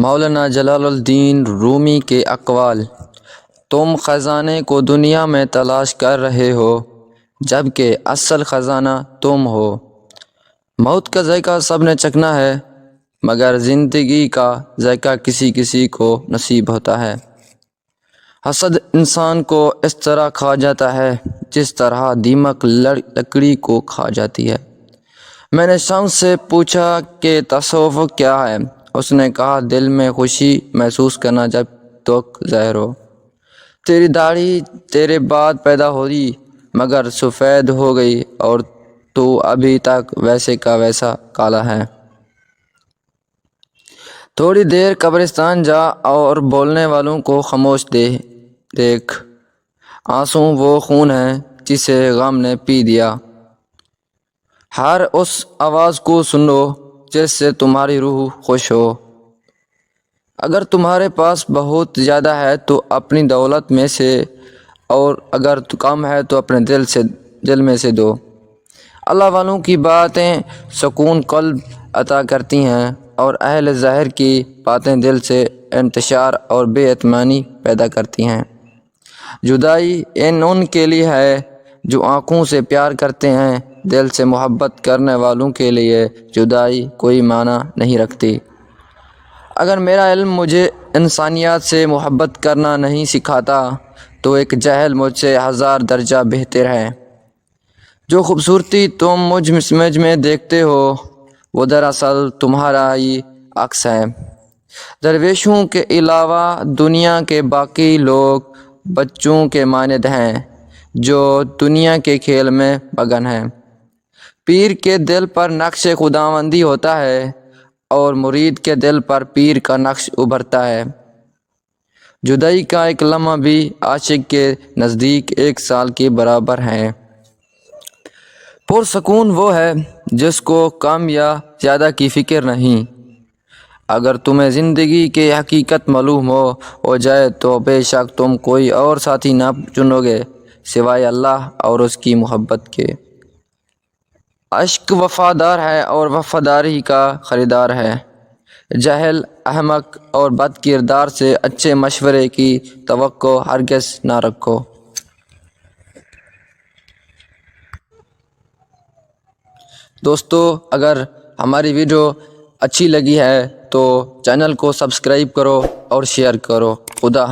مولانا جلال الدین رومی کے اقوال: تم خزانے کو دنیا میں تلاش کر رہے ہو جبکہ اصل خزانہ تم ہو۔ موت کا ذائقہ سب نے چکھنا ہے مگر زندگی کا ذائقہ کسی کسی کو نصیب ہوتا ہے۔ حسد انسان کو اس طرح کھا جاتا ہے جس طرح دیمک لکڑی کو کھا جاتی ہے۔ میں نے شمس سے پوچھا کہ تصوف کیا ہے؟ اس نے کہا، دل میں خوشی محسوس کرنا جب دکھ ظاہر ہو۔ تیری داڑھی تیرے بعد پیدا ہوئی مگر سفید ہو گئی اور تو ابھی تک ویسے کا ویسا کالا ہے۔ تھوڑی دیر قبرستان جا اور بولنے والوں کو خاموش دیکھ۔ آنسو وہ خون ہے جسے غم نے پی دیا۔ ہر اس آواز کو سنو جس سے تمہاری روح خوش ہو۔ اگر تمہارے پاس بہت زیادہ ہے تو اپنی دولت میں سے، اور اگر کم ہے تو اپنے دل میں سے دو۔ اللہ والوں کی باتیں سکون قلب عطا کرتی ہیں اور اہل ظاہر کی باتیں دل سے انتشار اور بے اطمینانی پیدا کرتی ہیں۔ جدائی ان کے لیے ہے جو آنکھوں سے پیار کرتے ہیں، دل سے محبت کرنے والوں کے لیے جدائی کوئی معنی نہیں رکھتی۔ اگر میرا علم مجھے انسانیت سے محبت کرنا نہیں سکھاتا تو ایک جاہل مجھ سے 1000 درجہ بہتر ہے۔ جو خوبصورتی تم مجھ میں دیکھتے ہو وہ دراصل تمہارا ہی عکس ہے۔ درویشوں کے علاوہ دنیا کے باقی لوگ بچوں کے مانند ہیں جو دنیا کے کھیل میں مگن ہیں۔ پیر کے دل پر نقش خداوندی ہوتا ہے اور مرید کے دل پر پیر کا نقش ابھرتا ہے۔ جدائی کا ایک لمحہ بھی عاشق کے نزدیک 1 سال کے برابر ہے۔ پرسکون وہ ہے جس کو کم یا زیادہ کی فکر نہیں۔ اگر تمہیں زندگی کی حقیقت معلوم ہو جائے تو بے شک تم کوئی اور ساتھی نہ چنو گے سوائے اللہ اور اس کی محبت کے۔ عشق وفادار ہے اور وفاداری کا خریدار ہے۔ جاہل، احمق اور بد کردار سے اچھے مشورے کی توقع ہرگز نہ رکھو۔ دوستو، اگر ہماری ویڈیو اچھی لگی ہے تو چینل کو سبسکرائب کرو اور شیئر کرو۔ خدا